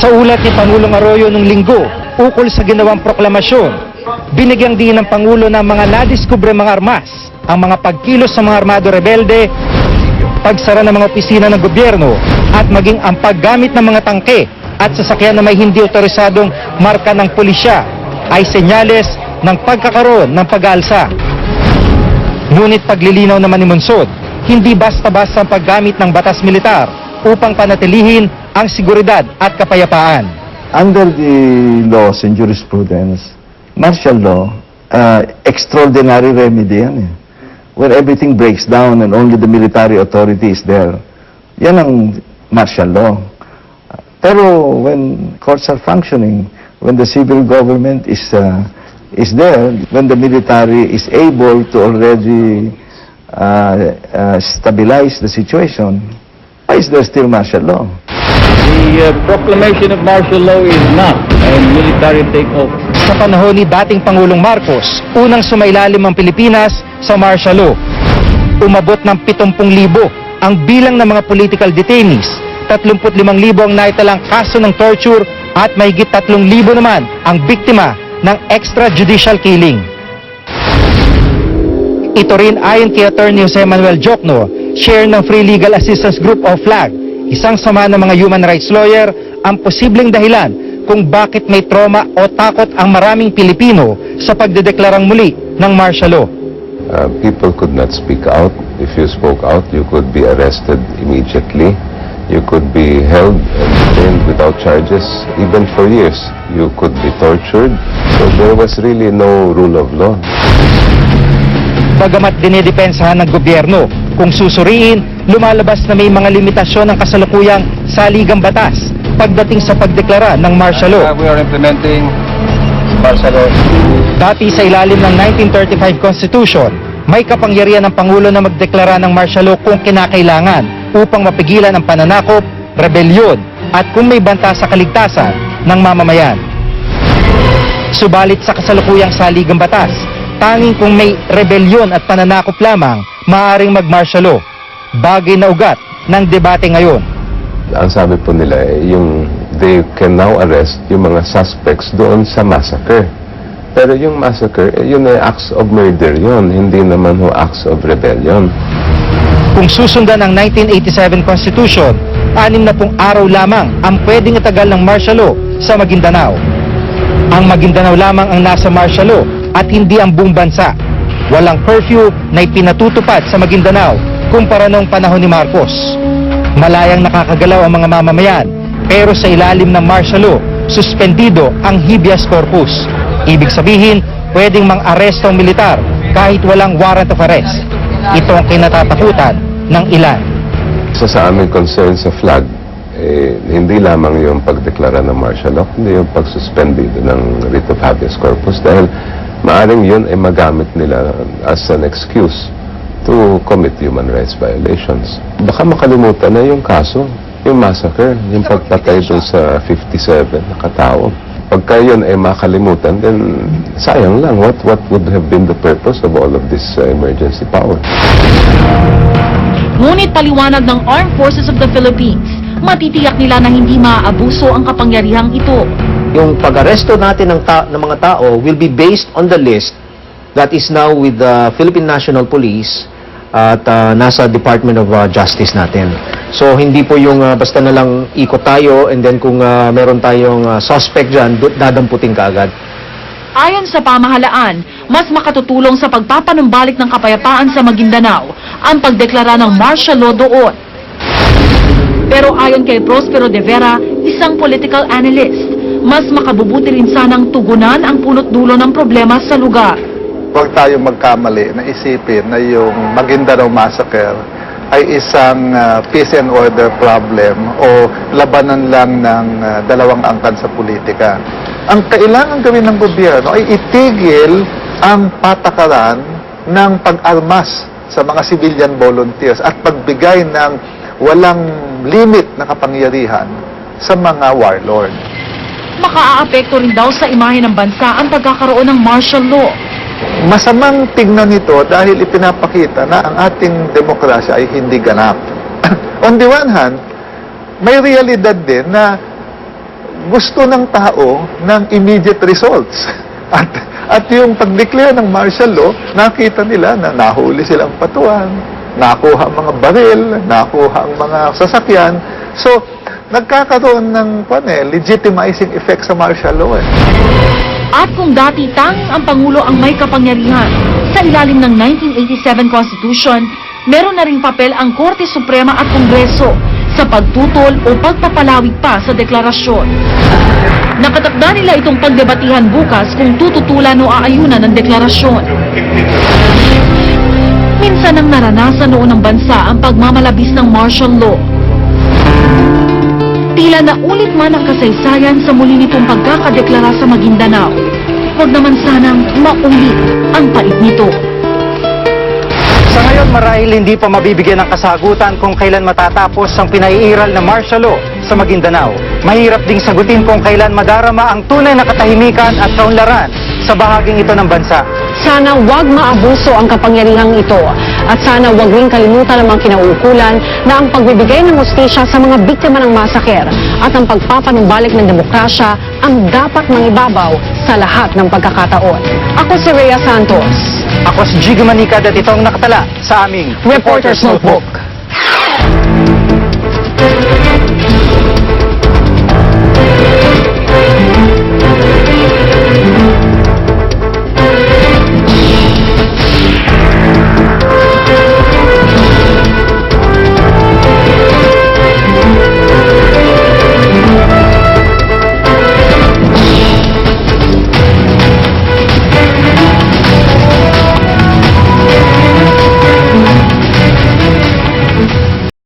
Sa ulat ni Pangulong Arroyo nung linggo, ukol sa ginawang proklamasyon, binigyang din ng Pangulo ng mga nadiskubre mga armas, ang mga pagkilos sa mga armado rebelde, pagsara ng mga opisina ng gobyerno, at maging ang paggamit ng mga tangke at sasakyan na may hindi otorisadong marka ng pulisya ay senyales ng pagkakaroon ng pag-aalsa. Ngunit paglilinaw naman ni Monsod, hindi basta-basta ang paggamit ng batas militar upang panatilihin ang seguridad at kapayapaan. Under the laws and jurisprudence, martial law, extraordinary remedy yan eh. Where everything breaks down and only the military authority is there. Yan ang martial law. Pero when courts are functioning, when the civil government is there, when the military is able to already stabilize the situation, why is there still martial law? The proclamation of martial law is not a military takeover. Sa panahon ni dating Pangulong Marcos, unang sumailalim ang Pilipinas sa martial law. Umabot ng 70,000 ang bilang ng mga political detainees, 35,000 ang naitalang kaso ng torture at mahigit 3,000 naman ang biktima ng extrajudicial killing. Ito rin ayon kay Attorney Jose Manuel Jokno, chair ng Free Legal Assistance Group o FLAG, isang sama ng mga human rights lawyer, ang posibleng dahilan kung bakit may trauma o takot ang maraming Pilipino sa pagdedeklarang muli ng martial law. People could not speak out. If you spoke out, you could be arrested immediately. You could be held and detained without charges, even for years. You could be tortured. So there was really no rule of law. Bagamat dinidepensahan ng gobyerno, kung susuriin, lumalabas na may mga limitasyon ng kasalukuyang saligang batas pagdating sa pagdeklara ng martial law. We are implementing martial law. Dati sa ilalim ng 1935 Constitution, may kapangyarihan ng Pangulo na magdeklara ng martial law kung kinakailangan upang mapigilan ang pananakop, rebelyon at kung may banta sa kaligtasan ng mamamayan. Subalit sa kasalukuyang saligang batas, tanging kung may rebelyon at pananakop lamang, maaaring mag-martial law. Bagay na ugat ng debate ngayon. Ang sabi po nila, yung they can now arrest yung mga suspects doon sa massacre. Pero yung massacre, yun ay acts of murder yun, hindi naman ho acts of rebellion. Kung susundan ang 1987 Constitution, 60 araw lamang ang pwedeng itagal ng martial law sa Maguindanao. Ang Maguindanao lamang ang nasa martial law at hindi ang buong bansa. Walang curfew na ipinatutupad sa Maguindanao kumpara noong panahon ni Marcos. Malayang nakakagalaw ang mga mamamayan, pero sa ilalim ng martial law, suspendido ang habeas corpus. Ibig sabihin, pwedeng mang-aresto ang militar kahit walang warrant of arrest. Ito ang kinatatakutan ng ilan. Sa aming concern sa flag, hindi lamang yung pagdeklara ng martial law, hindi yung pagsuspendido ng writ of habeas corpus dahil maaring yun ay magamit nila as an excuse to commit human rights violations. Baka makalimutan na yung kaso, yung massacre, yung pagpatay doon sa 57 na katao. Pagka yun ay makalimutan, then sayang lang. What would have been the purpose of all of this emergency power? Ngunit paliwanag ng Armed Forces of the Philippines, matitiyak nila na hindi maaabuso ang kapangyarihang ito. Yung pag-aresto natin ng mga tao will be based on the list that is now with the Philippine National Police at nasa Department of Justice natin. So hindi po yung basta na lang ikot tayo and then kung meron tayong suspect dyan, dadamputin ka agad. Ayon sa pamahalaan, mas makatutulong sa pagpapanumbalik ng kapayapaan sa Maguindanao ang pagdeklara ng martial law doon. Pero ayon kay Prospero de Vera, isang political analyst, mas makabubuti rin sanang tugunan ang punot-dulo ng problema sa lugar. Huwag tayo magkamali na isipin na yung Maguindanao Massacre ay isang peace and order problem o labanan lang ng dalawang angkan sa politika. Ang kailangan gawin ng gobyerno ay itigil ang patakaran ng pag-armas sa mga civilian volunteers at pagbigay ng walang limit na kapangyarihan sa mga warlord. Makaaapekto rin daw sa imahe ng bansa ang pagkakaroon ng martial law. Masamang tignan nito dahil ipinapakita na ang ating demokrasya ay hindi ganap. On the one hand, may realidad din na gusto ng tao ng immediate results. At yung pag-declare ng martial law, nakita nila na nahuli silang patuan, nakuha ang mga baril, nakuha ang mga sasakyan. So, nagkakaroon ng legitimizing effect sa martial law. At kung dati tanging ang Pangulo ang may kapangyarihan, sa ilalim ng 1987 Constitution, meron na ring papel ang Korte Suprema at Kongreso sa pagtutol o pagpapalawig pa sa deklarasyon. Nakatakda nila itong pagdebatihan bukas kung tututulan o aayunan ng deklarasyon. Minsan ang naranasan noon ng bansa ang pagmamalabis ng martial law. Tila na ulit man ang kasaysayan sa muli nitong pagkakadeklara sa Maguindanao. Huwag naman sanang maulit ang pait nito. Sa ngayon, marahil hindi pa mabibigyan ng kasagutan kung kailan matatapos ang pinaiiral na martial law sa Maguindanao. Mahirap ding sagutin kung kailan madarama ang tunay na katahimikan at kaunlaran sa bahaging ito ng bansa. Sana wag maabuso ang kapangyarihang ito at sana wag ring kalimutan ang mga kinauukulan na ang pagbibigay ng hustisya sa mga biktima ng masaker at ang pagpapanumbalik ng demokrasya ang dapat mangibabaw sa lahat ng pagkakataon. Ako si Rhea Santos. Ako si Jiggy Manicad at ito ang nakatala sa aming Reporter's Notebook.